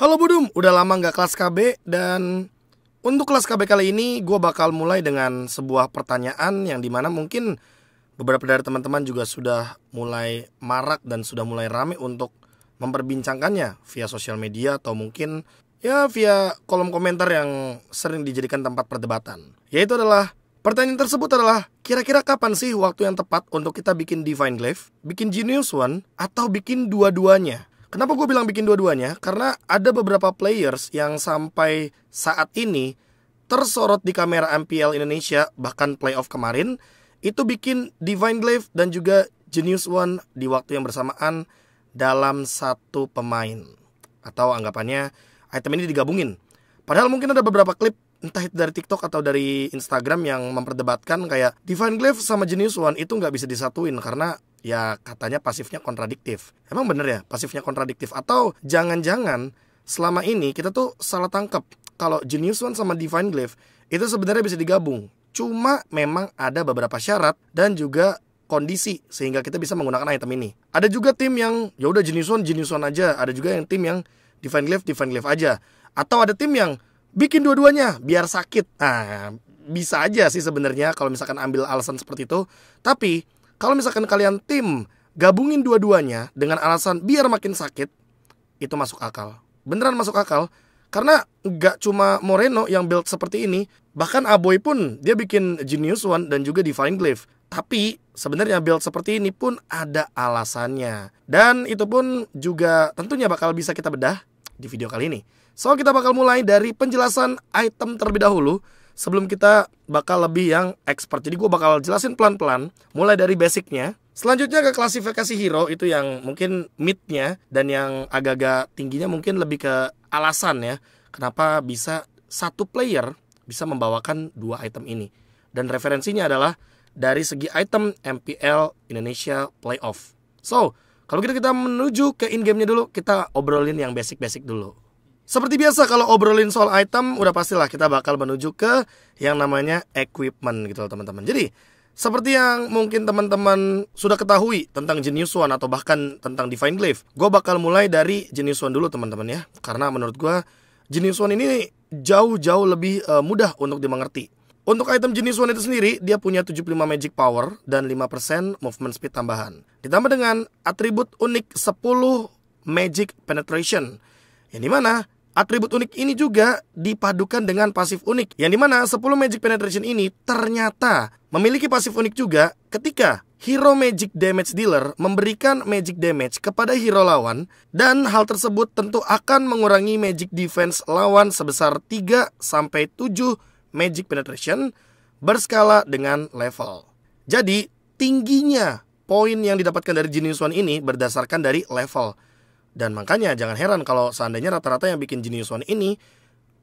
Halo Budum, udah lama nggak kelas KB. Dan untuk kelas KB kali ini gue bakal mulai dengan sebuah pertanyaan yang dimana mungkin beberapa dari teman-teman juga sudah mulai marak dan sudah mulai rame untuk memperbincangkannya via sosial media atau mungkin ya via kolom komentar yang sering dijadikan tempat perdebatan. Yaitu adalah, pertanyaan tersebut adalah, kira-kira kapan sih waktu yang tepat untuk kita bikin Divine Glaive, bikin Genius One, atau bikin dua-duanya? Kenapa gue bilang bikin dua-duanya? Karena ada beberapa players yang sampai saat ini tersorot di kamera MPL Indonesia, bahkan playoff kemarin, itu bikin Divine Glaive dan juga Genius One di waktu yang bersamaan dalam satu pemain. Atau anggapannya item ini digabungin. Padahal mungkin ada beberapa klip, entah itu dari TikTok atau dari Instagram, yang memperdebatkan kayak Divine Glaive sama Genius One itu nggak bisa disatuin karena ya katanya pasifnya kontradiktif. Emang bener ya pasifnya kontradiktif? Atau jangan-jangan selama ini kita tuh salah tangkap kalau Genius One sama Divine Glaive itu sebenarnya bisa digabung. Cuma memang ada beberapa syarat dan juga kondisi sehingga kita bisa menggunakan item ini. Ada juga tim yang ya udah Genius One aja. Ada juga yang tim yang Divine Glaive aja. Atau ada tim yang bikin dua-duanya biar sakit. Nah, bisa aja sih sebenarnya kalau misalkan ambil alasan seperti itu. Tapi kalau misalkan kalian tim gabungin dua-duanya dengan alasan biar makin sakit, itu masuk akal. Beneran masuk akal. Karena gak cuma Moreno yang build seperti ini, bahkan Aboy pun dia bikin Genius One dan juga Divine Glaive. Tapi sebenarnya build seperti ini pun ada alasannya. Dan itu pun juga tentunya bakal bisa kita bedah di video kali ini. So kita bakal mulai dari penjelasan item terlebih dahulu sebelum kita bakal lebih yang expert. Jadi gue bakal jelasin pelan-pelan mulai dari basicnya. Selanjutnya ke klasifikasi hero, itu yang mungkin mid-nya, dan yang agak-agak tingginya mungkin lebih ke alasan ya kenapa bisa satu player bisa membawakan dua item ini. Dan referensinya adalah dari segi item MPL Indonesia Playoff. So kalau kita menuju ke in-game-nya dulu, kita obrolin yang basic-basic dulu. Seperti biasa kalau obrolin soal item, udah pastilah kita bakal menuju ke yang namanya equipment gitu loh teman-teman. Jadi seperti yang mungkin teman-teman sudah ketahui tentang Genius One atau bahkan tentang Divine Glaive, gue bakal mulai dari Genius One dulu teman-teman ya. Karena menurut gue Genius One ini jauh-jauh lebih mudah untuk dimengerti. Untuk item Genius One itu sendiri, dia punya 75 magic power dan 5% movement speed tambahan. Ditambah dengan atribut unik 10 magic penetration, yang dimana atribut unik ini juga dipadukan dengan pasif unik, yang dimana 10 magic penetration ini ternyata memiliki pasif unik juga ketika hero magic damage dealer memberikan magic damage kepada hero lawan. Dan hal tersebut tentu akan mengurangi magic defense lawan sebesar 3-7 magic penetration berskala dengan level. Jadi tingginya poin yang didapatkan dari Genius One ini berdasarkan dari level. Dan makanya jangan heran kalau seandainya rata-rata yang bikin Genius One ini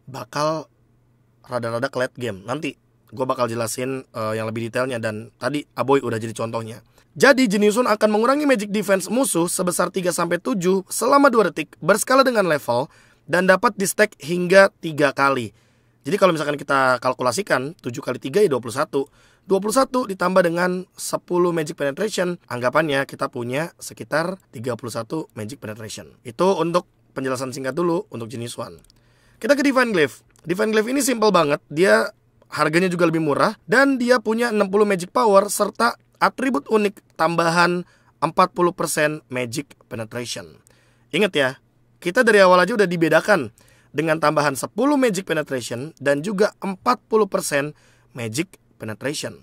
bakal rada-rada ke late game. Nanti gue bakal jelasin yang lebih detailnya, dan tadi Aboy udah jadi contohnya. Jadi Genius One akan mengurangi magic defense musuh sebesar 3-7 selama 2 detik berskala dengan level, dan dapat di stack hingga 3 kali. Jadi kalau misalkan kita kalkulasikan 7 kali 3 ya 21. 21 ditambah dengan 10 magic penetration, anggapannya kita punya sekitar 31 magic penetration. Itu untuk penjelasan singkat dulu untuk Genius One. Kita ke Divine Glaive. Divine Glaive ini simple banget. Dia harganya juga lebih murah, dan dia punya 60 magic power serta atribut unik tambahan 40% magic penetration. Ingat ya, kita dari awal aja udah dibedakan dengan tambahan 10 magic penetration dan juga 40% magic penetration.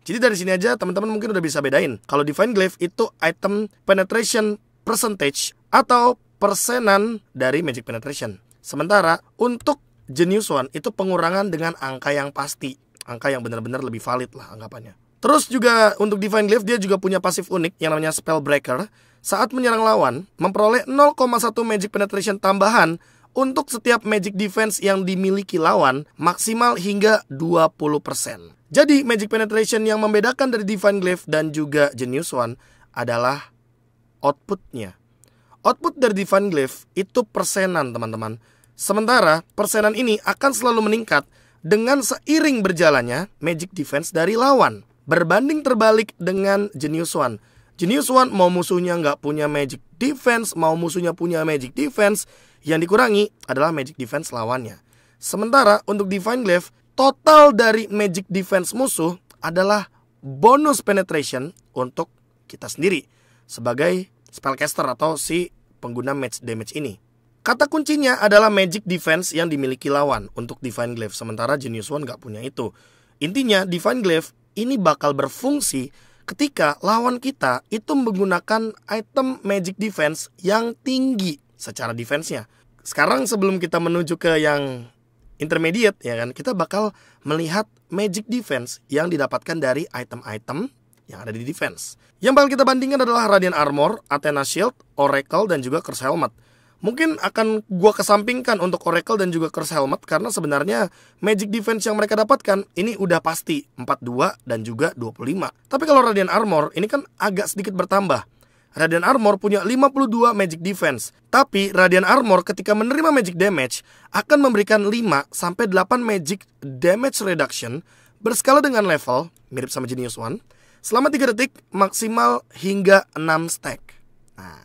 Jadi dari sini aja teman-teman mungkin udah bisa bedain kalau Divine Glaive itu item penetration percentage atau persenan dari magic penetration. Sementara untuk Genius One itu pengurangan dengan angka yang pasti, angka yang benar-benar lebih valid lah anggapannya. Terus juga untuk Divine Glaive dia juga punya pasif unik yang namanya Spellbreaker. Saat menyerang lawan memperoleh 0,1 magic penetration tambahan untuk setiap magic defense yang dimiliki lawan, maksimal hingga 20%. Jadi magic penetration yang membedakan dari Divine Glaive dan juga Genius One adalah outputnya. Output dari Divine Glaive itu persenan teman-teman. Sementara persenan ini akan selalu meningkat dengan seiring berjalannya magic defense dari lawan. Berbanding terbalik dengan Genius One. Genius One mau musuhnya nggak punya magic defense, mau musuhnya punya magic defense, Yang dikurangi adalah magic defense lawannya. Sementara untuk Divine Glaive, total dari magic defense musuh adalah bonus penetration untuk kita sendiri sebagai spellcaster atau si pengguna match damage ini. Kata kuncinya adalah magic defense yang dimiliki lawan untuk Divine Glaive, sementara Genius One gak punya itu. Intinya Divine Glaive ini bakal berfungsi ketika lawan kita itu menggunakan item magic defense yang tinggi secara defense-nya. Sekarang sebelum kita menuju ke yang intermediate ya kan, kita bakal melihat magic defense yang didapatkan dari item-item yang ada di defense. Yang bakal kita bandingkan adalah Radiant Armor, Athena Shield, Oracle, dan juga Curse Helmet. Mungkin akan gua kesampingkan untuk Oracle dan juga Curse Helmet karena sebenarnya magic defense yang mereka dapatkan ini udah pasti 42 dan juga 25. Tapi kalau Radiant Armor ini kan agak sedikit bertambah. Radiant Armor punya 52 magic defense. Tapi Radiant Armor ketika menerima magic damage akan memberikan 5 sampai 8 magic damage reduction berskala dengan level, mirip sama Genius One, selama 3 detik maksimal hingga 6 stack. Nah,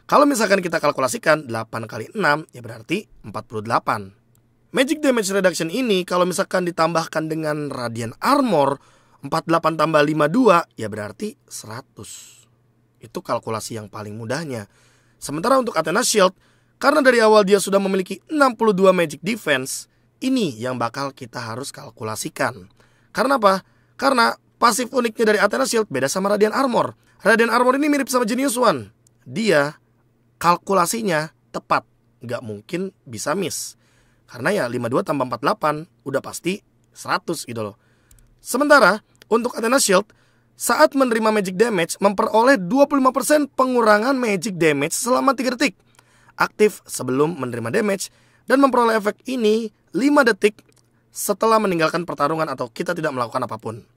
kalau misalkan kita kalkulasikan 8 kali 6 ya berarti 48. Magic damage reduction ini kalau misalkan ditambahkan dengan Radiant Armor 48 tambah 52 ya berarti 100. Itu kalkulasi yang paling mudahnya. Sementara untuk Athena Shield, karena dari awal dia sudah memiliki 62 magic defense, ini yang bakal kita harus kalkulasikan. Karena apa? Karena pasif uniknya dari Athena Shield beda sama Radiant Armor. Radiant Armor ini mirip sama Genius One. Dia kalkulasinya tepat, nggak mungkin bisa miss. Karena ya 52 tambah 48 udah pasti 100 gitu loh. Sementara untuk Athena Shield, saat menerima magic damage memperoleh 25% pengurangan magic damage selama 3 detik. Aktif sebelum menerima damage dan memperoleh efek ini 5 detik setelah meninggalkan pertarungan atau kita tidak melakukan apapun.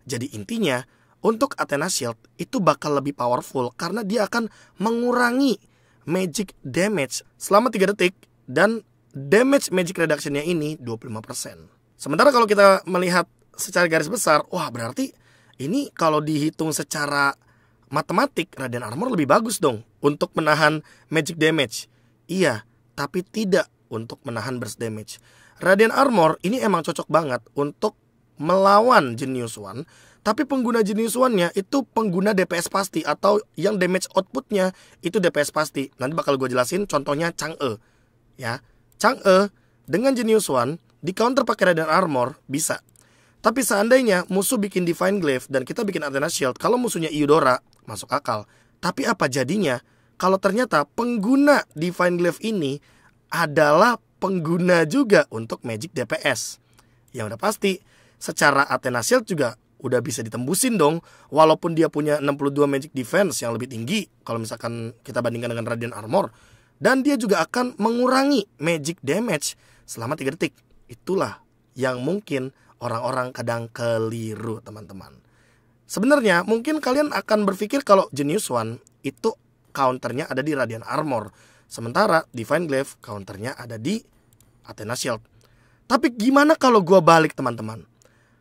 Jadi intinya untuk Athena Shield itu bakal lebih powerful karena dia akan mengurangi magic damage selama 3 detik dan damage magic reduction-nya ini 25%. Sementara kalau kita melihat secara garis besar, wah berarti ini kalau dihitung secara matematik Radiant Armor lebih bagus dong untuk menahan magic damage. Iya, tapi tidak untuk menahan burst damage. Radiant Armor ini emang cocok banget untuk melawan Genius One. Tapi pengguna Genius One-nya itu pengguna DPS pasti atau yang damage output-nya itu DPS pasti. Nanti bakal gue jelasin contohnya Chang'e. Ya, Chang'e dengan Genius One di counter pakai Radiant Armor bisa. Tapi seandainya musuh bikin Divine Glaive dan kita bikin Athena Shield, kalau musuhnya Eudora masuk akal. Tapi apa jadinya kalau ternyata pengguna Divine Glaive ini adalah pengguna juga untuk magic DPS? Ya udah pasti secara Athena Shield juga udah bisa ditembusin dong. Walaupun dia punya 62 magic defense yang lebih tinggi kalau misalkan kita bandingkan dengan Radiant Armor. Dan dia juga akan mengurangi magic damage selama 3 detik. Itulah yang mungkin orang-orang kadang keliru teman-teman. Sebenarnya mungkin kalian akan berpikir kalau Genius One itu counternya ada di Radiant Armor, sementara Divine Glaive counternya ada di Athena Shield. Tapi gimana kalau gua balik teman-teman?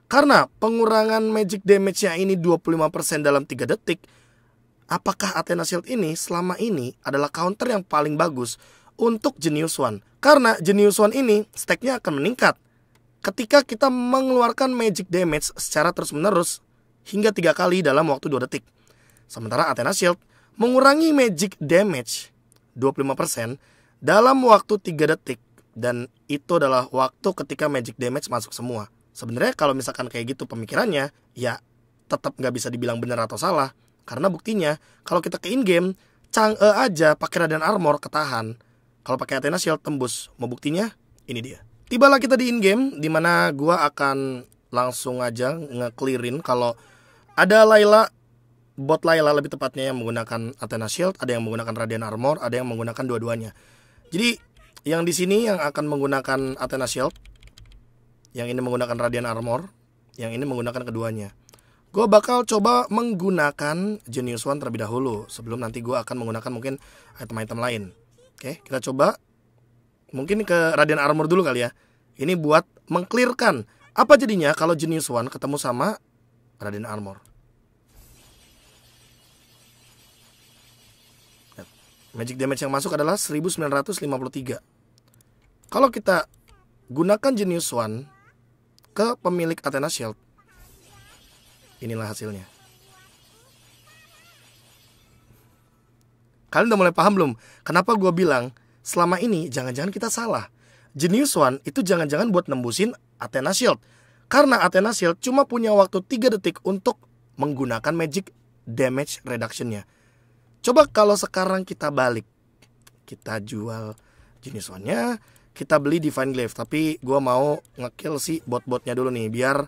Karena pengurangan magic damage-nya ini 25% dalam 3 detik, apakah Athena Shield ini selama ini adalah counter yang paling bagus untuk Genius One? Karena Genius One ini stack-nya akan meningkat ketika kita mengeluarkan magic damage secara terus-menerus hingga 3 kali dalam waktu 2 detik. Sementara Athena Shield mengurangi magic damage 25% dalam waktu 3 detik. Dan itu adalah waktu ketika magic damage masuk semua. Sebenarnya kalau misalkan kayak gitu pemikirannya, ya tetap nggak bisa dibilang benar atau salah. Karena buktinya kalau kita ke in-game, Chang'e aja pakai Radiant Armor ketahan. Kalau pakai Athena Shield tembus. Mau buktinya? Ini dia. Tibalah kita di in-game, dimana gua akan langsung aja nge-clearin kalau ada Layla, bot Layla lebih tepatnya yang menggunakan Athena Shield, ada yang menggunakan Radiant Armor, ada yang menggunakan dua-duanya. Jadi yang di sini yang akan menggunakan Athena Shield, yang ini menggunakan Radiant Armor, yang ini menggunakan keduanya. Gue bakal coba menggunakan Genius One terlebih dahulu sebelum nanti gue akan menggunakan mungkin item-item lain. Oke, kita coba mungkin ke Radiant Armor dulu kali ya. Ini buat mengclearkan apa jadinya kalau Genius One ketemu sama Radiant Armor. Magic damage yang masuk adalah 1953. Kalau kita gunakan Genius One ke pemilik Athena Shield, inilah hasilnya. Kalian udah mulai paham belum? Kenapa gue bilang selama ini jangan-jangan kita salah. Genius One itu jangan-jangan buat nembusin Athena Shield. Karena Athena Shield cuma punya waktu 3 detik untuk menggunakan Magic Damage Reduction-nya. Coba kalau sekarang kita balik, kita jual Genius One-nya, kita beli Divine Glaive. Tapi gue mau ngekill si bot-botnya dulu nih, biar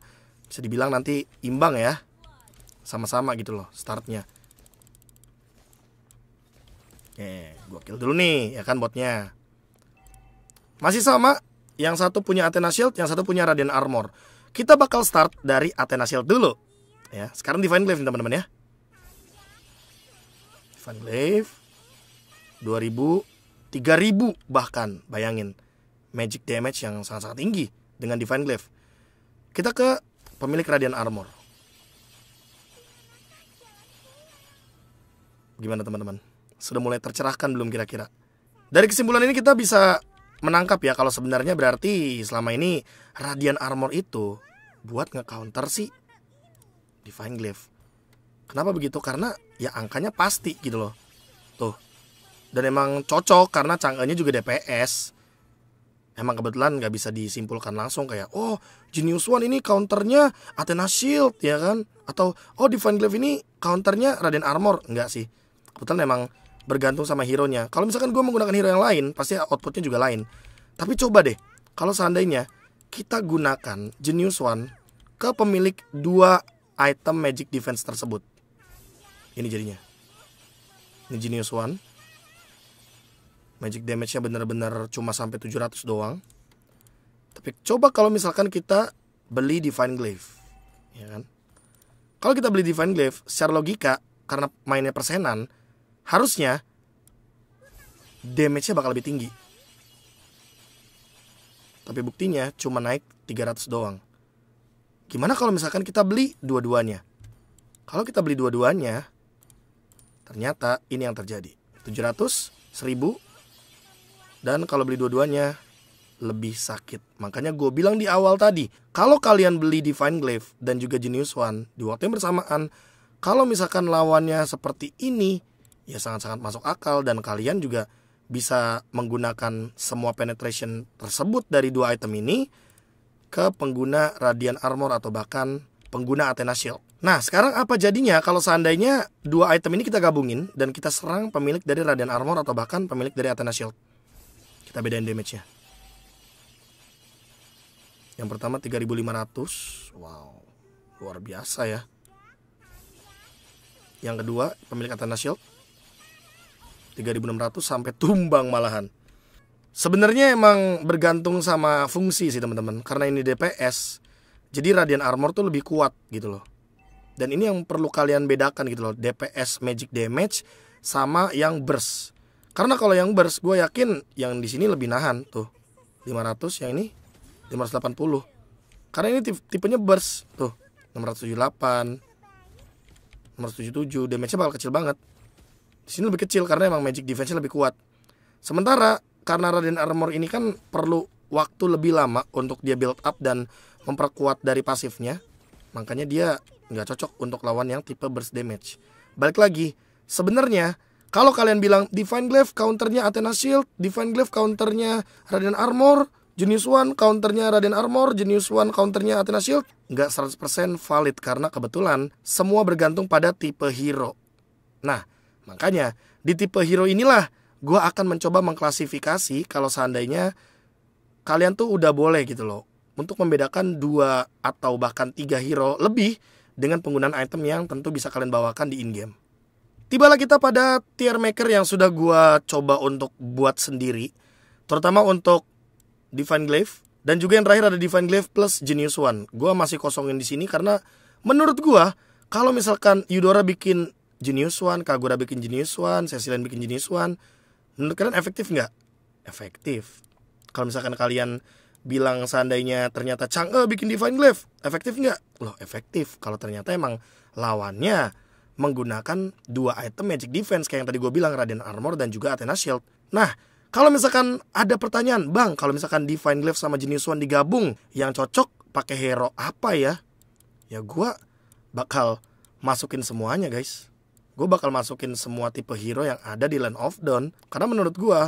bisa dibilang nanti imbang ya, sama-sama gitu loh startnya. Oke, gue kill dulu nih ya kan botnya. Masih sama, yang satu punya Athena Shield, yang satu punya Radiant Armor. Kita bakal start dari Athena Shield dulu ya. Sekarang Divine Glaive nih teman-teman ya. Divine Glaive 2000, 3000 bahkan, bayangin magic damage yang sangat-sangat tinggi dengan Divine Glaive. Kita ke pemilik Radiant Armor. Gimana teman-teman? Sudah mulai tercerahkan belum kira-kira? Dari kesimpulan ini kita bisa menangkap ya, kalau sebenarnya berarti selama ini Radiant Armor itu buat nge-counter si Divine Glaive. Kenapa begitu? Karena ya angkanya pasti gitu loh. Tuh. Dan emang cocok karena Chang'e-nya juga DPS. Emang kebetulan gak bisa disimpulkan langsung kayak, oh Genius One ini counternya Athena Shield ya kan, atau oh Divine Glaive ini counternya Radiant Armor. Enggak sih, kebetulan emang bergantung sama hero-nya. Kalau misalkan gue menggunakan hero yang lain, pasti outputnya juga lain. Tapi coba deh, kalau seandainya kita gunakan Genius One ke pemilik 2 item Magic Defense tersebut, ini jadinya. Ini Genius One, magic damage-nya bener-bener cuma sampai 700 doang. Tapi coba kalau misalkan kita beli Divine Glaive, ya kan? Kalau kita beli Divine Glaive, secara logika, karena mainnya persenan, harusnya damage-nya bakal lebih tinggi. Tapi buktinya cuma naik 300 doang. Gimana kalau misalkan kita beli dua-duanya? Kalau kita beli dua-duanya, ternyata ini yang terjadi. 700, 1000. Dan kalau beli dua-duanya lebih sakit. Makanya gue bilang di awal tadi, kalau kalian beli Divine Glaive dan juga Genius One di waktu yang bersamaan, kalau misalkan lawannya seperti ini, ya sangat-sangat masuk akal. Dan kalian juga bisa menggunakan semua penetration tersebut dari 2 item ini ke pengguna Radiant Armor atau bahkan pengguna Athena Shield. Nah sekarang apa jadinya kalau seandainya 2 item ini kita gabungin dan kita serang pemilik dari Radiant Armor atau bahkan pemilik dari Athena Shield? Kita bedain damage-nya. Yang pertama 3500. Wow, luar biasa ya. Yang kedua pemilik Athena Shield 3600 sampai tumbang malahan. Sebenarnya emang bergantung sama fungsi sih teman-teman. Karena ini DPS, jadi Radiant Armor tuh lebih kuat gitu loh. Dan ini yang perlu kalian bedakan gitu loh, DPS magic damage sama yang burst. Karena kalau yang burst gue yakin yang di sini lebih nahan tuh. 500, yang ini 580. Karena ini tipenya burst tuh. 678, 677, damage-nya bakal kecil banget. Di sini lebih kecil karena emang magic defense-nya lebih kuat. Sementara karena Radiant Armor ini kan perlu waktu lebih lama untuk dia build up dan memperkuat dari pasifnya. Makanya dia nggak cocok untuk lawan yang tipe burst damage. Balik lagi, sebenarnya kalau kalian bilang Divine Glaive counternya Athena Shield, Divine Glaive counternya Radiant Armor, Genius One counternya Radiant Armor, Genius One counternya Athena Shield, nggak 100% valid karena kebetulan semua bergantung pada tipe hero. Nah, makanya di tipe hero inilah gue akan mencoba mengklasifikasi kalau seandainya kalian tuh udah boleh gitu loh untuk membedakan 2 atau bahkan 3 hero lebih dengan penggunaan item yang tentu bisa kalian bawakan di in-game. Tibalah kita pada tier maker yang sudah gue coba untuk buat sendiri, terutama untuk Divine Glaive dan juga yang terakhir ada Divine Glaive plus Genius One. Gue masih kosongin di sini karena menurut gue kalau misalkan Eudora bikin Genius One, Kagura bikin Genius One, Cecilian bikin Genius One, menurut kalian efektif nggak? Efektif. Kalau misalkan kalian bilang seandainya ternyata Chang'e bikin Divine Glaive, efektif nggak? Loh efektif. Kalau ternyata emang lawannya menggunakan dua item Magic Defense kayak yang tadi gue bilang, Radiant Armor dan juga Athena Shield. Nah, kalau misalkan ada pertanyaan, Bang, kalau misalkan Divine Glaive sama Genius Wand digabung, yang cocok pakai hero apa ya? Ya gue bakal masukin semuanya guys. Gue bakal masukin semua tipe hero yang ada di Land of Dawn. Karena menurut gue,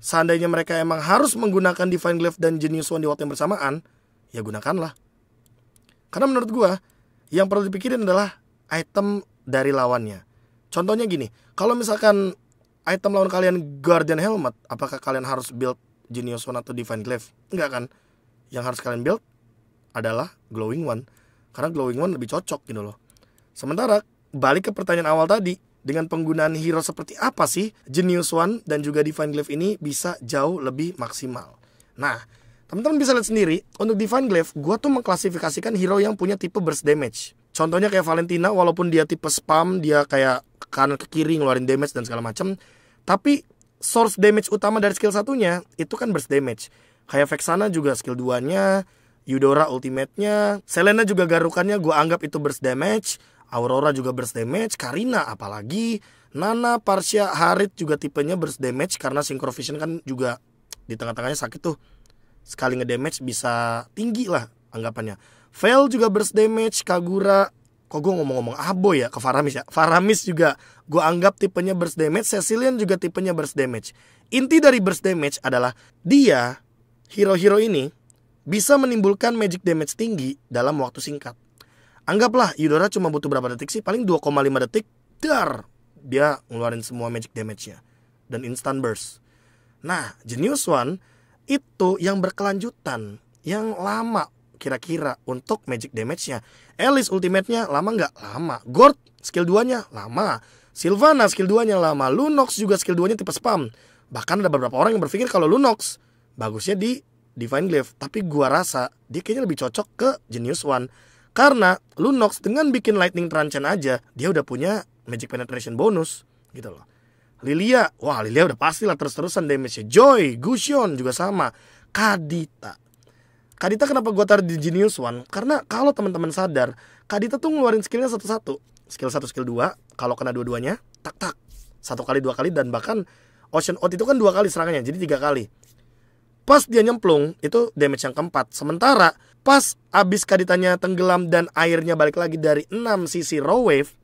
seandainya mereka emang harus menggunakan Divine Glaive dan Genius Wand di waktu yang bersamaan, ya gunakanlah. Karena menurut gue, yang perlu dipikirin adalah item dari lawannya. Contohnya gini, kalau misalkan item lawan kalian Guardian Helmet, apakah kalian harus build Genius Wand atau Divine Glaive? Enggak kan? Yang harus kalian build adalah Glowing Wand. Karena Glowing Wand lebih cocok gitu loh. Sementara balik ke pertanyaan awal tadi, dengan penggunaan hero seperti apa sih Genius Wand dan juga Divine Glaive ini bisa jauh lebih maksimal. Nah, teman-teman bisa lihat sendiri, untuk Divine Glaive gue tuh mengklasifikasikan hero yang punya tipe burst damage. Contohnya kayak Valentina, walaupun dia tipe spam, dia kayak ke kanan ke kiri ngeluarin damage dan segala macam, tapi source damage utama dari skill satunya itu kan burst damage. Kayak Vexana juga skill 2-nya, Eudora ultimate-nya, Selena juga garukannya gue anggap itu burst damage, Aurora juga burst damage, Karina apalagi, Nana, Parsia, Harit juga tipenya burst damage karena Synchro Vision kan juga di tengah-tengahnya sakit tuh. Sekali ngedamage bisa tinggi lah anggapannya. Veil juga burst damage, Kagura, kok gue ngomong-ngomong Abo ya, ke Faramis ya. Faramis juga gue anggap tipenya burst damage, Cecilian juga tipenya burst damage. Inti dari burst damage adalah dia, hero-hero ini bisa menimbulkan magic damage tinggi dalam waktu singkat. Anggaplah Eudora cuma butuh berapa detik sih? Paling 2,5 detik, dar, dia ngeluarin semua magic damage-nya dan instant burst. Nah, Genius Wand itu yang berkelanjutan, yang lama kira-kira untuk magic damage-nya. Alice ultimate-nya lama nggak? Lama. Gord skill 2-nya lama. Sylvana skill 2-nya lama. Lunox juga skill 2-nya tipe spam. Bahkan ada beberapa orang yang berpikir kalau Lunox bagusnya di Divine Glaive, tapi gua rasa dia kayaknya lebih cocok ke Genius Wand. Karena Lunox dengan bikin Lightning Transcend aja, dia udah punya magic penetration bonus gitu loh. Lilia, wah Lilia udah pastilah terus-terusan damage-nya. Joy, Gusion juga sama. Kadita kenapa gue taruh di Genius Wand? Karena kalau teman-teman sadar, Kadita tuh ngeluarin skillnya satu-satu. Skill 1, skill 2, kalau kena dua-duanya, tak-tak. 1 kali, 2 kali, dan bahkan Ocean Out itu kan 2 kali serangannya, jadi 3 kali. Pas dia nyemplung, itu damage yang keempat. Sementara, pas abis Kaditanya tenggelam dan airnya balik lagi dari 6 sisi raw wave,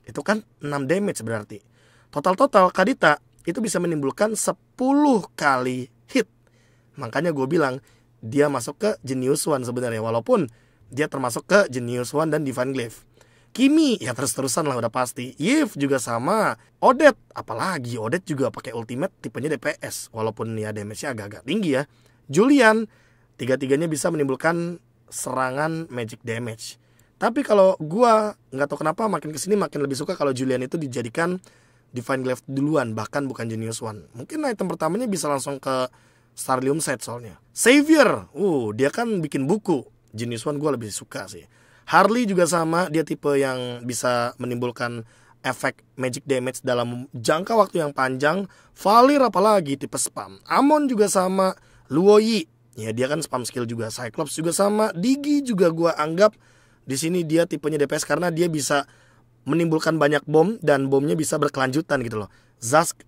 itu kan 6 damage berarti. Total Kadita itu bisa menimbulkan 10 kali hit. Makanya gue bilang dia masuk ke Genius Wand sebenarnya, walaupun dia termasuk ke Genius Wand dan Divine Glaive. Kimi ya terus-terusan lah udah pasti. Yves juga sama. Odette apalagi, Odette juga pakai ultimate tipenya DPS, walaupun ya damage-nya agak-agak tinggi ya. Julian, tiga-tiganya bisa menimbulkan serangan magic damage. Tapi kalau gua nggak tahu kenapa makin kesini makin lebih suka kalau Julian itu dijadikan Divine Glaive duluan, bahkan bukan Genius Wand. Mungkin item pertamanya bisa langsung ke Starlium Set soalnya. Xavier, dia kan bikin buku. Genius Wand gue lebih suka sih. Harley juga sama, dia tipe yang bisa menimbulkan efek magic damage dalam jangka waktu yang panjang. Valir apalagi tipe spam. Amon juga sama. Luoyi, ya dia kan spam skill juga. Cyclops juga sama. Digi juga gue anggap di sini dia tipenya DPS karena dia bisa menimbulkan banyak bom dan bomnya bisa berkelanjutan gitu loh. Zask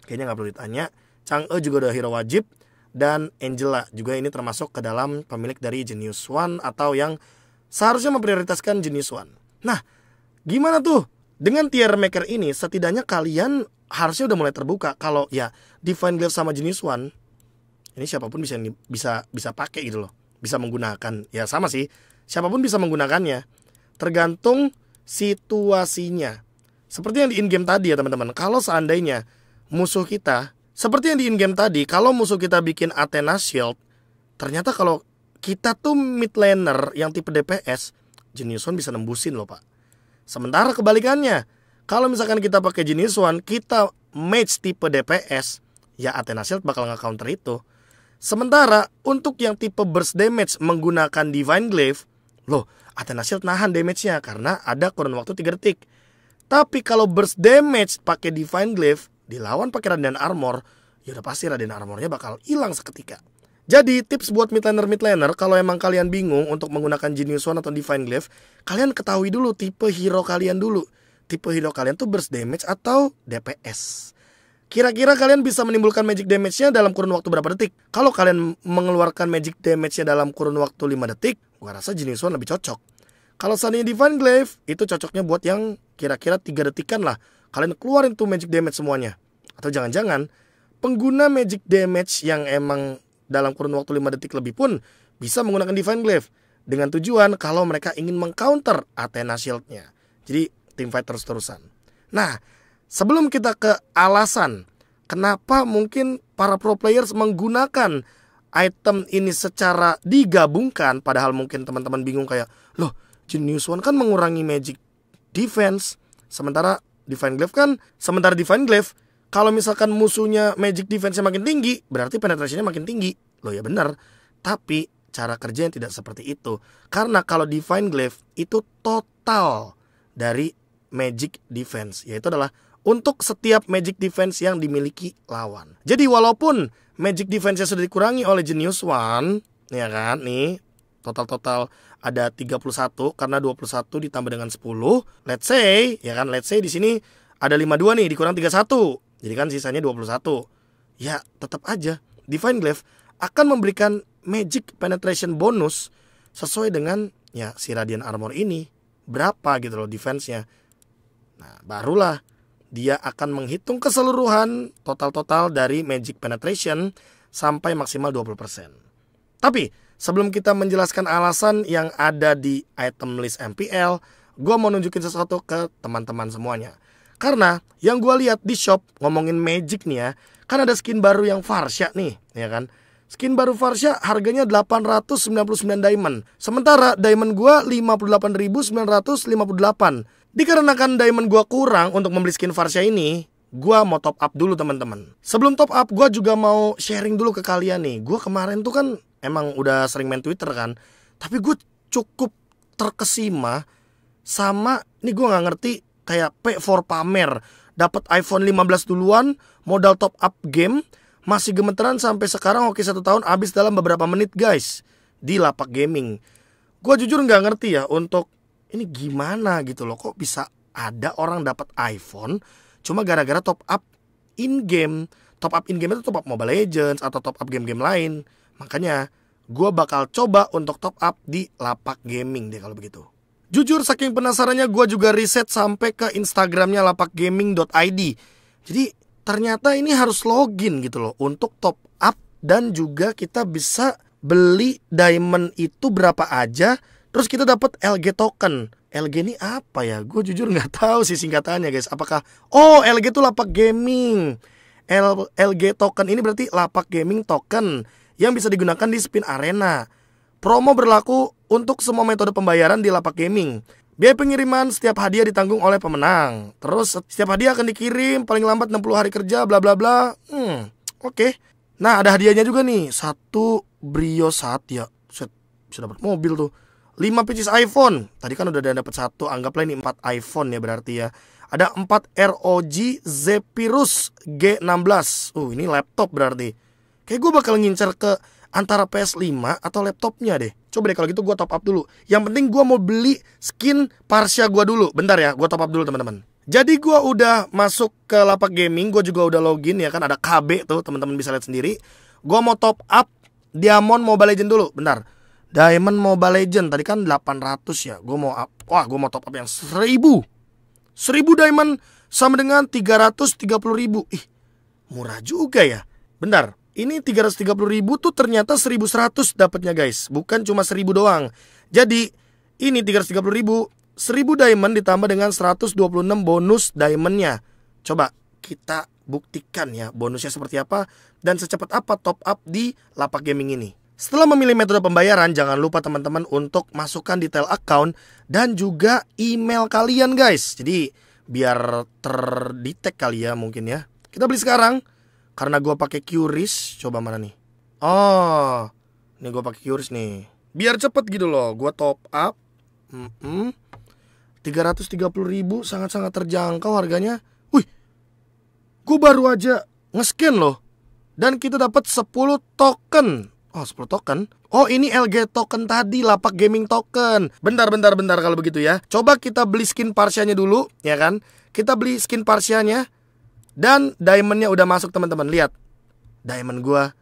kayaknya nggak perlu ditanya. Chang'e juga udah hero wajib. Dan Angela juga ini termasuk ke dalam pemilik dari Genius Wand atau yang seharusnya memprioritaskan Genius Wand. Nah, gimana tuh? Dengan tier maker ini setidaknya kalian harusnya udah mulai terbuka kalau ya Divine Glaive sama Genius Wand ini siapapun bisa pakai gitu loh. Bisa menggunakan. Ya sama sih. Siapapun bisa menggunakannya. Tergantung situasinya. Seperti yang di in-game tadi ya teman-teman. Kalau seandainya musuh kita, seperti yang di in-game tadi, kalau musuh kita bikin Athena Shield, ternyata kalau kita tuh mid laner yang tipe DPS, Genius Wand bisa nembusin loh pak. Sementara kebalikannya, kalau misalkan kita pakai Genius Wand, kita mage tipe DPS, ya Athena Shield bakal nge-counter itu. Sementara untuk yang tipe burst damage menggunakan Divine Glaive, loh Athena Shield nahan damage-nya karena ada kurun waktu 3 detik. Tapi kalau burst damage pakai Divine Glaive dilawan pakai Radiant Armor, ya udah pasti Radiant Armornya bakal hilang seketika. Jadi tips buat mid laner kalau emang kalian bingung untuk menggunakan Genius Wand atau Divine Glaive, kalian ketahui dulu tipe hero kalian dulu. tipe hero kalian tuh burst damage atau DPS. Kira-kira kalian bisa menimbulkan magic damage-nya dalam kurun waktu berapa detik? Kalau kalian mengeluarkan magic damage-nya dalam kurun waktu 5 detik, gua rasa Genius One lebih cocok. Kalau seandainya Divine Glaive, itu cocoknya buat yang kira-kira 3 detikan lah. Kalian keluarin tuh magic damage semuanya. Atau jangan-jangan pengguna magic damage yang emang dalam kurun waktu 5 detik lebih pun bisa menggunakan Divine Glaive dengan tujuan kalau mereka ingin mengcounter Athena Shield-nya. Jadi teamfight terus-terusan. Nah, sebelum kita ke alasan kenapa mungkin para pro players menggunakan item ini secara digabungkan, padahal mungkin teman-teman bingung kayak, loh, Genius One kan mengurangi magic defense, sementara Divine Glaive kalau misalkan musuhnya magic defense-nya makin tinggi, berarti penetrasinya makin tinggi. Loh ya benar, tapi cara kerjanya tidak seperti itu. Karena kalau Divine Glaive itu total dari magic defense, yaitu adalah untuk setiap magic defense yang dimiliki lawan. Jadi walaupun magic defense-nya sudah dikurangi oleh Genius One, ya kan, nih total ada 31 karena 21 ditambah dengan 10. Let's say di sini ada 52 nih dikurang 31. Jadi kan sisanya 21. Ya, tetap aja Divine Glaive akan memberikan magic penetration bonus sesuai dengan ya si Radiant Armor ini. Berapa gitu loh defense-nya. Nah, barulah dia akan menghitung keseluruhan total dari magic penetration sampai maksimal 20%. Tapi sebelum kita menjelaskan alasan yang ada di item list MPL, gue mau nunjukin sesuatu ke teman-teman semuanya. Karena yang gue lihat di shop ngomongin magic nih ya, kan ada skin baru yang Varsha nih, ya kan? Skin baru Varsha harganya 899 diamond. Sementara diamond gue 58.958. Dikarenakan diamond gue kurang untuk membeli skin Varsha ini, gue mau top up dulu teman-teman. Sebelum top up, gue juga mau sharing dulu ke kalian nih. Gue kemarin tuh kan emang udah sering main Twitter kan, tapi gue cukup terkesima sama, nih gue nggak ngerti, kayak P4 pamer, dapat iPhone 15 duluan, modal top up game, masih gemeteran sampai sekarang. Oke, 1 tahun habis dalam beberapa menit guys di lapak gaming. Gue jujur nggak ngerti ya untuk ini gimana gitu loh, kok bisa ada orang dapat iPhone cuma gara-gara top up in game. Top up in game itu top up Mobile Legends atau top up game-game lain. Makanya gue bakal coba untuk top up di lapak gaming deh kalau begitu. Jujur saking penasarannya gue juga riset sampai ke Instagramnya lapakgaming.id. Jadi ternyata ini harus login gitu loh untuk top up, dan juga kita bisa beli diamond itu berapa aja, terus kita dapat LG token. LG ini apa ya? Gue jujur nggak tahu sih singkatannya guys. Apakah LG itu lapak gaming. LG token ini berarti lapak gaming token yang bisa digunakan di Spin Arena. Promo berlaku untuk semua metode pembayaran di lapak gaming. Biaya pengiriman setiap hadiah ditanggung oleh pemenang. Terus setiap hadiah akan dikirim paling lambat 60 hari kerja bla bla bla. Oke. Nah, ada hadiahnya juga nih. 1 Brio Satya. Sudah dapat mobil tuh. 5 pieces iPhone. Tadi kan udah dapat 1. Anggaplah ini 4 iPhone ya berarti ya. Ada 4 ROG Zephyrus G16. Ini laptop berarti. Kayak gue bakal ngincer ke antara PS5 atau laptopnya deh. Coba deh kalau gitu gue top up dulu. Yang penting gue mau beli skin Varsha gue dulu. Bentar ya, gue top up dulu teman-teman. Jadi gue udah masuk ke lapak gaming. Gue juga udah login ya kan. Ada KB tuh, teman-teman bisa lihat sendiri. Gue mau top up Diamond Mobile Legend dulu. Bentar. Diamond Mobile Legend tadi kan 800 ya. Gue mau top up yang 1000. 1000 diamond sama dengan 330.000. Ih, murah juga ya. Bentar. Ini 330.000 tuh ternyata 1100 dapatnya guys. Bukan cuma 1000 doang. Jadi ini 330.000, 1000 diamond ditambah dengan 126 bonus diamondnya. Coba kita buktikan ya bonusnya seperti apa dan secepat apa top up di lapak gaming ini. Setelah memilih metode pembayaran, jangan lupa teman-teman untuk masukkan detail account dan juga email kalian guys. Jadi biar terdetek kali ya mungkin ya. Kita beli sekarang. Karena gue pakai QRIS. Coba mana nih? Ini gue pakai QRIS nih. Biar cepet gitu loh. Gue top up 330.000, sangat-sangat terjangkau harganya. Wih, gue baru aja nge-scan loh. Dan kita dapat 10 token Oh, 10 token. Oh, ini LG token tadi, lapak gaming token. Bentar kalau begitu ya. Coba kita beli skin Parsianya dulu, ya kan? Kita beli skin Parsianya. Dan diamondnya udah masuk teman-teman. Lihat, diamond gua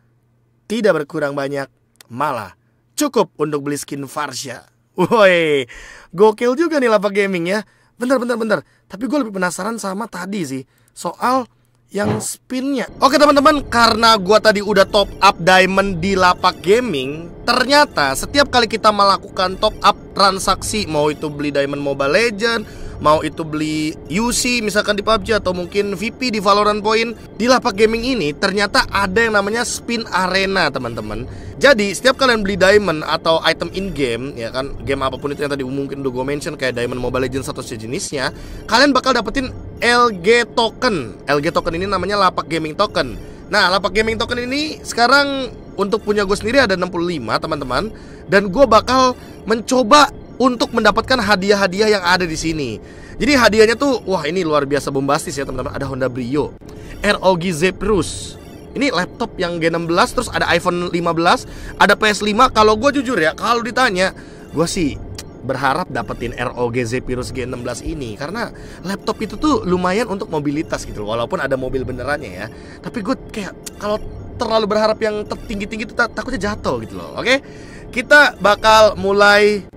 tidak berkurang banyak, malah cukup untuk beli skin Parsia. Woi, gokil juga nih lapak gaming ya. Bentar. Tapi gue lebih penasaran sama tadi sih, soal yang spinnya. Oke teman-teman, karena gue tadi udah top up diamond di lapak gaming, ternyata setiap kali kita melakukan top up transaksi, mau itu beli diamond Mobile Legend, mau itu beli UC misalkan di PUBG, atau mungkin VP di Valorant Point, di lapak gaming ini ternyata ada yang namanya spin arena teman-teman. Jadi setiap kalian beli diamond atau item in game, ya kan, game apapun itu yang tadi mungkin udah gue mention kayak diamond Mobile Legends atau sejenisnya, kalian bakal dapetin LG token. LG token ini namanya lapak gaming token. Nah, lapak gaming token ini sekarang untuk punya gue sendiri ada 65 teman-teman, dan gue bakal mencoba untuk mendapatkan hadiah-hadiah yang ada di sini. Jadi hadiahnya tuh, wah ini luar biasa bombastis ya teman-teman. Ada Honda Brio, ROG Zephyrus, ini laptop yang G16, terus ada iPhone 15, ada PS5. Kalau gue jujur ya, kalau ditanya, gue sih berharap dapetin ROG Zephyrus G16 ini, karena laptop itu tuh lumayan untuk mobilitas gitu loh. Walaupun ada mobil benerannya ya, tapi gue kayak kalau terlalu berharap yang tinggi-tinggi itu takutnya jatuh gitu loh. Oke, kita bakal mulai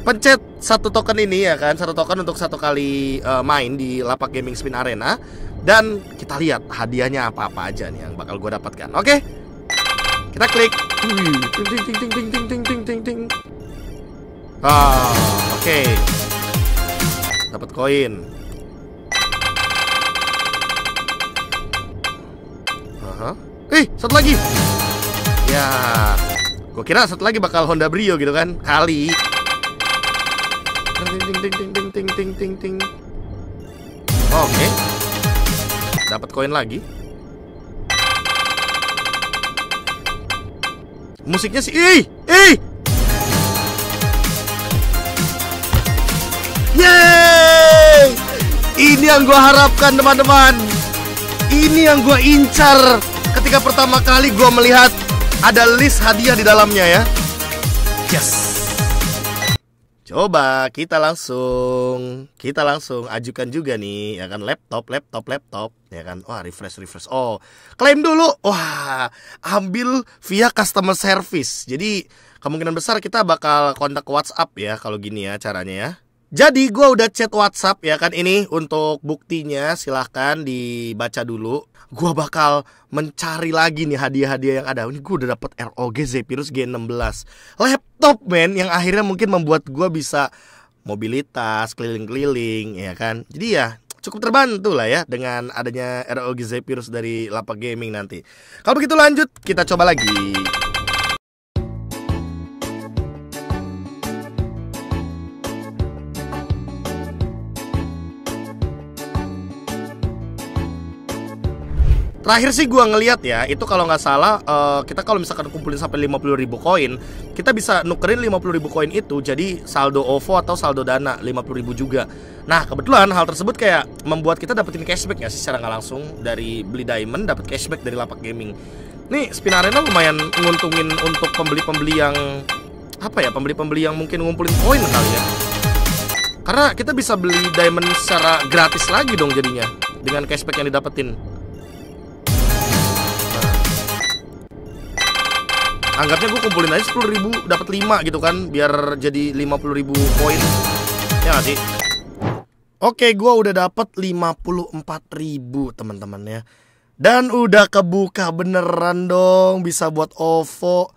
pencet satu token ini ya kan, satu token untuk satu kali main di lapak gaming spin arena. Dan kita lihat hadiahnya apa-apa aja nih yang bakal gue dapatkan. Oke, kita klik. Ting. Oke. Dapat koin. Satu lagi. Ya, gue kira satu lagi bakal Honda Brio gitu kan. Kali. Ting. Oke. Dapat koin lagi. Musiknya sih, yeay! Ini yang gue harapkan teman-teman. Ini yang gue incar ketika pertama kali gue melihat ada list hadiah di dalamnya ya. Yes. Coba kita langsung ajukan juga nih ya kan, laptop ya kan. Wah, refresh. Oh, klaim dulu. Wah, ambil via customer service. Jadi kemungkinan besar kita bakal kontak WhatsApp ya kalau gini ya caranya ya. Jadi gue udah chat WhatsApp ya kan, ini untuk buktinya silahkan dibaca dulu. Gue bakal mencari lagi nih hadiah-hadiah yang ada. Ini gue udah dapet ROG Zephyrus G16 laptop men, yang akhirnya mungkin membuat gue bisa mobilitas, keliling-keliling ya kan. Jadi ya cukup terbantu lah ya dengan adanya ROG Zephyrus dari lapak gaming nanti. Kalau begitu lanjut, kita coba lagi. Terakhir sih gue ngeliat ya, itu kalau nggak salah kita kalau misalkan kumpulin sampai 50.000 koin, kita bisa nukerin 50.000 koin itu jadi saldo OVO atau saldo Dana 50.000 juga. Nah kebetulan hal tersebut kayak membuat kita dapetin cashback ya sih secara nggak langsung. Dari beli diamond dapat cashback dari lapak gaming. Nih spin arena lumayan nguntungin untuk pembeli-pembeli yang pembeli-pembeli yang mungkin ngumpulin koin kali ya. Karena kita bisa beli diamond secara gratis lagi dong jadinya dengan cashback yang didapetin. Anggapnya gue kumpulin aja 10.000 dapat 5 gitu kan, biar jadi 50.000 koin. Ya gak sih? Oke, gue udah dapat 54.000 teman-teman ya. Dan udah kebuka beneran dong, bisa buat OVO.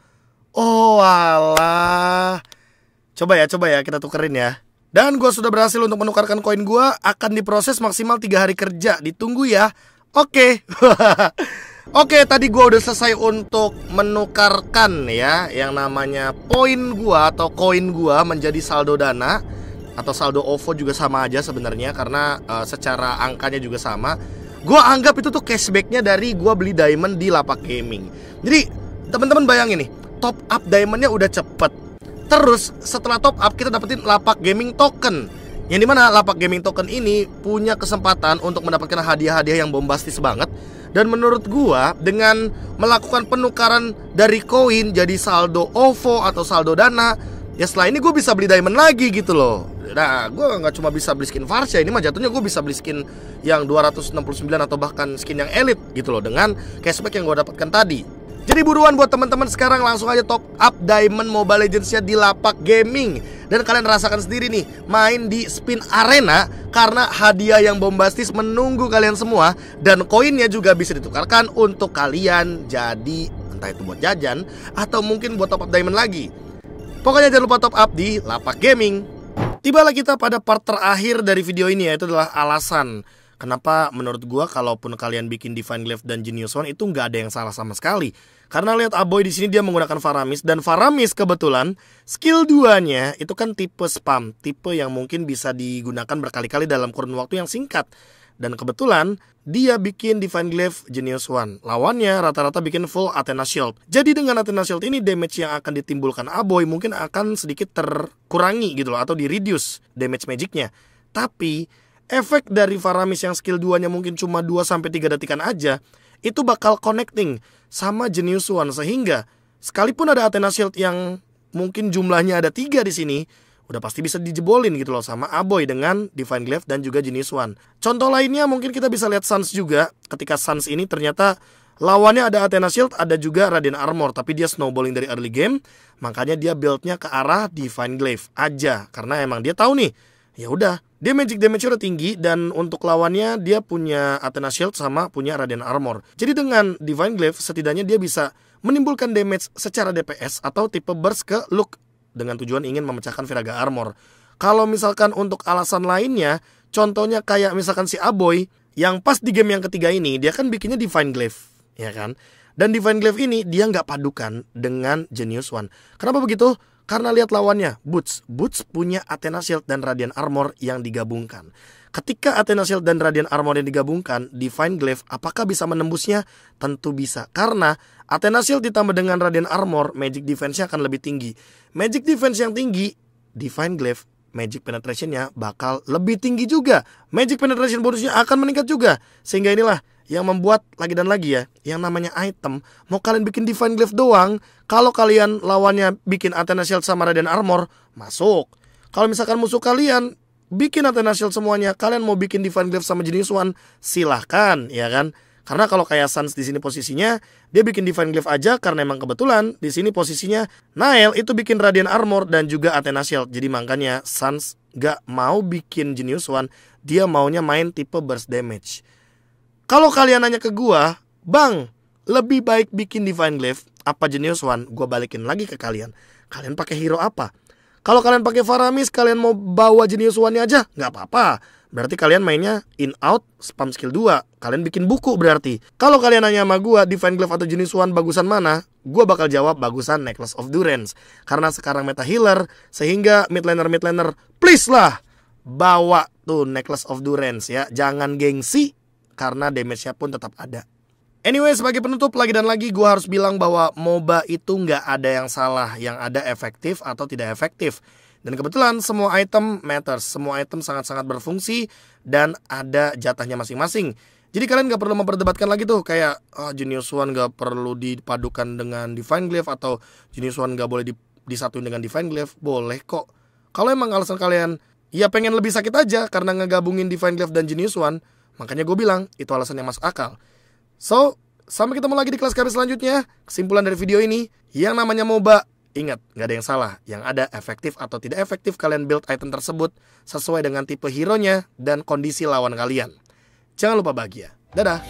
Oh alah. Coba ya kita tukerin ya. Dan gue sudah berhasil untuk menukarkan koin gue. Akan diproses maksimal 3 hari kerja. Ditunggu ya. Oke. Oke, tadi gue udah selesai untuk menukarkan ya yang namanya poin gue atau koin gue menjadi saldo Dana atau saldo OVO, juga sama aja sebenarnya karena secara angkanya juga sama. Gue anggap itu tuh cashbacknya dari gue beli diamond di lapak gaming. Jadi teman-teman bayangin nih, top up diamondnya udah cepet. Terus setelah top up kita dapetin lapak gaming token, yang dimana lapak gaming token ini punya kesempatan untuk mendapatkan hadiah-hadiah yang bombastis banget. Dan menurut gua dengan melakukan penukaran dari koin jadi saldo OVO atau saldo Dana, ya setelah ini gue bisa beli diamond lagi gitu loh. Nah, gue nggak cuma bisa beli skin Varsha, ini mah jatuhnya gue bisa beli skin yang 269 atau bahkan skin yang elite gitu loh, dengan cashback yang gue dapatkan tadi. Jadi buruan buat teman-teman sekarang langsung aja top up Diamond Mobile Legends-nya di Lapak Gaming. Dan kalian rasakan sendiri nih, main di Spin Arena, karena hadiah yang bombastis menunggu kalian semua. Dan koinnya juga bisa ditukarkan untuk kalian jadi entah itu buat jajan atau mungkin buat top up diamond lagi. Pokoknya jangan lupa top up di Lapak Gaming. Tibalah kita pada part terakhir dari video ini, yaitu adalah alasan kenapa menurut gua kalaupun kalian bikin Divine Glaive dan Genius One itu nggak ada yang salah sama sekali. Karena lihat Aboy di sini dia menggunakan Faramis, dan Faramis kebetulan skill 2-nya itu kan tipe spam, tipe yang mungkin bisa digunakan berkali-kali dalam kurun waktu yang singkat. Dan kebetulan dia bikin Divine Glaive Genius One. Lawannya rata-rata bikin full Athena Shield. Jadi dengan Athena Shield ini damage yang akan ditimbulkan Aboy mungkin akan sedikit terkurangi gitu loh, atau di reduce damage magicnya. Tapi efek dari Faramis yang skill 2-nya mungkin cuma 2-3 detikan aja, itu bakal connecting sama Genius One, sehingga sekalipun ada Athena Shield yang mungkin jumlahnya ada 3 di sini, udah pasti bisa dijebolin gitu loh sama Aboy dengan Divine Glaive dan juga Genius One. Contoh lainnya mungkin kita bisa lihat Sans juga. Ketika Sans ini ternyata lawannya ada Athena Shield, ada juga Radiant Armor, tapi dia snowballing dari early game, makanya dia buildnya ke arah Divine Glaive aja, karena emang dia tahu nih, ya udah, dia magic damage udah tinggi, dan untuk lawannya dia punya Athena Shield sama punya Radiant Armor. Jadi dengan Divine Glaive setidaknya dia bisa menimbulkan damage secara DPS atau tipe burst ke Luke dengan tujuan ingin memecahkan Viraga Armor. Kalau misalkan untuk alasan lainnya, contohnya kayak misalkan si Aboy yang pas di game yang ketiga ini dia kan bikinnya Divine Glaive, ya kan? Dan Divine Glaive ini dia nggak padukan dengan Genius One. Kenapa begitu? Karena lihat lawannya, Boots. Boots punya Athena Shield dan Radiant Armor yang digabungkan. Ketika Athena Shield dan Radiant Armor yang digabungkan, Divine Glaive apakah bisa menembusnya? Tentu bisa. Karena Athena Shield ditambah dengan Radiant Armor, magic defense-nya akan lebih tinggi. Magic defense yang tinggi, Divine Glaive, magic penetration-nya bakal lebih tinggi juga. Magic penetration bonusnya akan meningkat juga. Sehingga inilah yang membuat lagi dan lagi ya, yang namanya item, mau kalian bikin Divine Glaive doang, kalau kalian lawannya bikin Athena Shield sama Radiant Armor, masuk. Kalau misalkan musuh kalian bikin Athena Shield semuanya, kalian mau bikin Divine Glaive sama Genius One, silahkan, ya kan? Karena kalau kayak Sans di sini posisinya, dia bikin Divine Glaive aja karena emang kebetulan di sini posisinya Nael itu bikin Radiant Armor dan juga Athena Shield. Jadi makanya Sans gak mau bikin Genius One, dia maunya main tipe burst damage. Kalau kalian nanya ke gua, Bang, lebih baik bikin Divine Glaive apa Genius One? Gua balikin lagi ke kalian. Kalian pakai hero apa? Kalau kalian pakai Faramis, kalian mau bawa Genius One-nya aja, nggak apa-apa. Berarti kalian mainnya in out spam skill 2. Kalian bikin buku berarti. Kalau kalian nanya sama gua Divine Glaive atau Genius One bagusan mana? Gua bakal jawab bagusan Necklace of Durance. Karena sekarang meta healer, sehingga mid laner please lah bawa tuh Necklace of Durance ya. Jangan gengsi, karena damage-nya pun tetap ada. Anyway, sebagai penutup lagi dan lagi gue harus bilang bahwa MOBA itu nggak ada yang salah, yang ada efektif atau tidak efektif. Dan kebetulan semua item matters, semua item sangat-sangat berfungsi dan ada jatahnya masing-masing. Jadi kalian nggak perlu memperdebatkan lagi tuh kayak Genius One nggak perlu dipadukan dengan Divine Glaive atau Genius One nggak boleh disatuin dengan Divine Glaive. Boleh kok. Kalau emang alasan kalian ya pengen lebih sakit aja karena ngegabungin Divine Glaive dan Genius One, makanya gue bilang itu alasan yang masuk akal. So, sampai ketemu lagi di kelas kami selanjutnya. Kesimpulan dari video ini, yang namanya MOBA, ingat, gak ada yang salah. Yang ada efektif atau tidak efektif kalian build item tersebut sesuai dengan tipe hero-nya dan kondisi lawan kalian. Jangan lupa bahagia. Dadah.